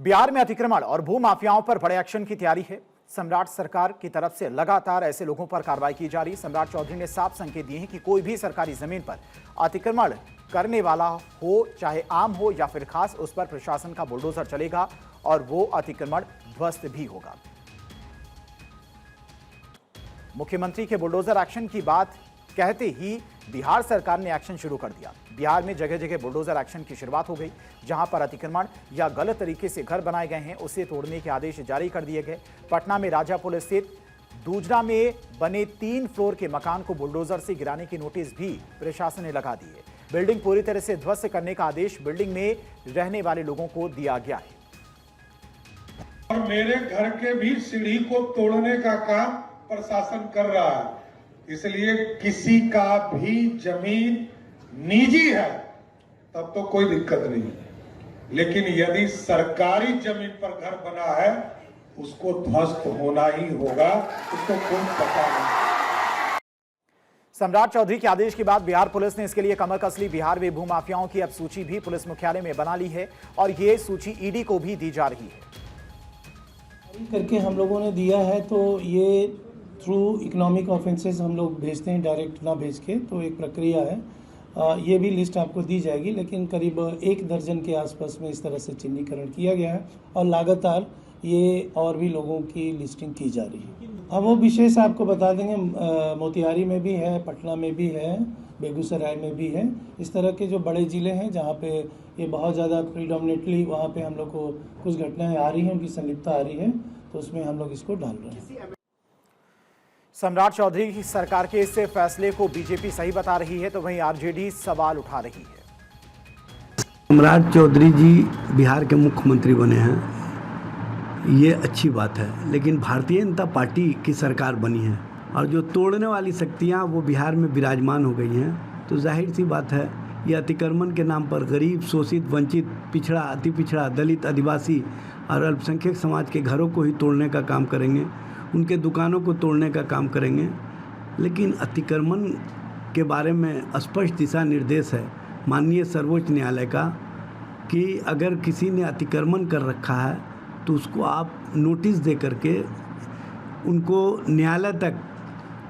बिहार में अतिक्रमण और भू माफियाओं पर बड़े एक्शन की तैयारी है। सम्राट सरकार की तरफ से लगातार ऐसे लोगों पर कार्रवाई की जा रही। सम्राट चौधरी ने साफ संकेत दिए हैं कि कोई भी सरकारी जमीन पर अतिक्रमण करने वाला हो, चाहे आम हो या फिर खास, उस पर प्रशासन का बुलडोजर चलेगा और वो अतिक्रमण ध्वस्त भी होगा। मुख्यमंत्री के बुलडोजर एक्शन की बात कहते ही बिहार सरकार ने एक्शन शुरू कर दिया। बिहार में जगह जगह बुलडोजर एक्शन की शुरुआत हो गई। जहां पर अतिक्रमण या गलत तरीके से घर बनाए गए हैं, उसे तोड़ने के आदेश जारी कर दिए गए। पटना में राजापुर स्थित दूजरा में बने 3 फ्लोर के मकान को बुलडोजर से गिराने की नोटिस भी प्रशासन ने लगा दी है। बिल्डिंग पूरी तरह से ध्वस्त करने का आदेश बिल्डिंग में रहने वाले लोगों को दिया गया है। और मेरे घर के भी सीढ़ी को तोड़ने का काम प्रशासन कर रहा है। इसलिए किसी का भी जमीन निजी है तब तो कोई दिक्कत नहीं है, लेकिन यदि सरकारी जमीन पर घर बना है उसको ध्वस्त होना ही होगा, उसको कोई पता नहीं। सम्राट चौधरी के आदेश के बाद बिहार पुलिस ने इसके लिए कमर कस ली। बिहार में भूमाफियाओं की अब सूची भी पुलिस मुख्यालय में बना ली है और ये सूची ईडी को भी दी जा रही है। करके हम लोगों ने दिया है, तो ये थ्रू इकोनॉमिक ऑफेंसेस हम लोग भेजते हैं, डायरेक्ट ना भेज के, तो एक प्रक्रिया है। ये भी लिस्ट आपको दी जाएगी, लेकिन करीब 1 दर्जन के आसपास में इस तरह से चिन्हीकरण किया गया है और लगातार ये और भी लोगों की लिस्टिंग की जा रही है। अब वो विशेष आपको बता देंगे, मोतिहारी में भी है, पटना में भी है, बेगूसराय में भी है। इस तरह के जो बड़े ज़िले हैं जहाँ पे ये बहुत ज़्यादा प्रीडोमिनेटली वहाँ पे हम लोग को कुछ घटनाएँ आ रही हैं, उनकी संलिप्तता आ रही है, तो उसमें हम लोग इसको डाल रहे हैं। सम्राट चौधरी की सरकार के इस फैसले को बीजेपी सही बता रही है, तो वहीं आरजेडी सवाल उठा रही है। सम्राट चौधरी जी बिहार के मुख्यमंत्री बने हैं, ये अच्छी बात है, लेकिन भारतीय जनता पार्टी की सरकार बनी है और जो तोड़ने वाली शक्तियां वो बिहार में विराजमान हो गई हैं, तो जाहिर सी बात है ये अतिक्रमण के नाम पर गरीब, शोषित, वंचित, पिछड़ा, अति पिछड़ा, दलित, आदिवासी और अल्पसंख्यक समाज के घरों को ही तोड़ने का काम करेंगे, उनके दुकानों को तोड़ने का काम करेंगे। लेकिन अतिक्रमण के बारे में स्पष्ट दिशा निर्देश है माननीय सर्वोच्च न्यायालय का कि अगर किसी ने अतिक्रमण कर रखा है तो उसको आप नोटिस दे करके उनको न्यायालय तक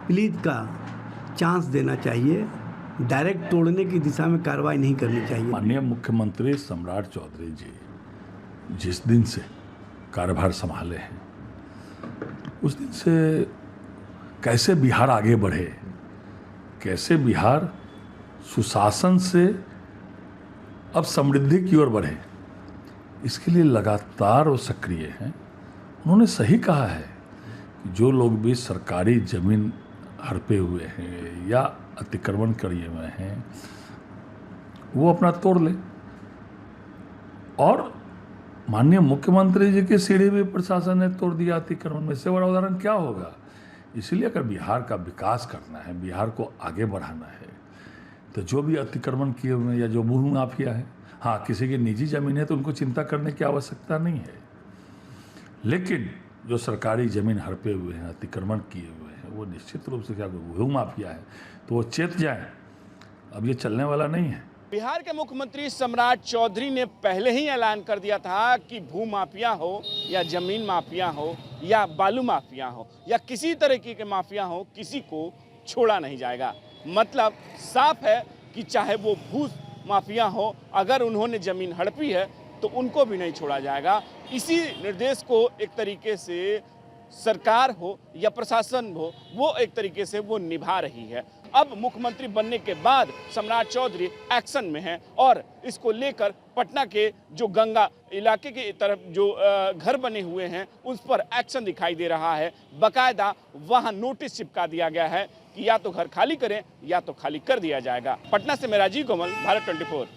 प्लीज का चांस देना चाहिए, डायरेक्ट तोड़ने की दिशा में कार्रवाई नहीं करनी चाहिए। माननीय मुख्यमंत्री सम्राट चौधरी जी जिस दिन से कार्यभार संभाले हैं उस दिन से कैसे बिहार आगे बढ़े, कैसे बिहार सुशासन से अब समृद्धि की ओर बढ़े, इसके लिए लगातार वो सक्रिय हैं। उन्होंने सही कहा है कि जो लोग भी सरकारी जमीन हड़पे हुए हैं या अतिक्रमण किए हुए हैं वो अपना तोड़ ले। और माननीय मुख्यमंत्री जी की सीढ़ी भी प्रशासन ने तोड़ दिया अतिक्रमण में, इससे बड़ा उदाहरण क्या होगा। इसलिए अगर बिहार का विकास करना है, बिहार को आगे बढ़ाना है, तो जो भी अतिक्रमण किए हुए हैं या जो भू माफिया है, हाँ किसी की निजी ज़मीन है तो उनको चिंता करने की आवश्यकता नहीं है, लेकिन जो सरकारी ज़मीन हड़पे हुए हैं, अतिक्रमण किए हुए हैं, वो निश्चित रूप से क्या भू माफिया है तो वो चेत जाए, अब ये चलने वाला नहीं है। बिहार के मुख्यमंत्री सम्राट चौधरी ने पहले ही ऐलान कर दिया था कि भू माफिया हो या जमीन माफिया हो या बालू माफिया हो या किसी तरीके के माफिया हो, किसी को छोड़ा नहीं जाएगा। मतलब साफ है कि चाहे वो भू माफिया हो, अगर उन्होंने जमीन हड़पी है तो उनको भी नहीं छोड़ा जाएगा। इसी निर्देश को एक तरीके से सरकार हो या प्रशासन हो, वो एक तरीके से वो निभा रही है। अब मुख्यमंत्री बनने के बाद सम्राट चौधरी एक्शन में हैं और इसको लेकर पटना के जो गंगा इलाके की तरफ जो घर बने हुए हैं उस पर एक्शन दिखाई दे रहा है। बाकायदा वहां नोटिस चिपका दिया गया है कि या तो घर खाली करें या तो खाली कर दिया जाएगा। पटना से मैं राजीव कमल, भारत 24।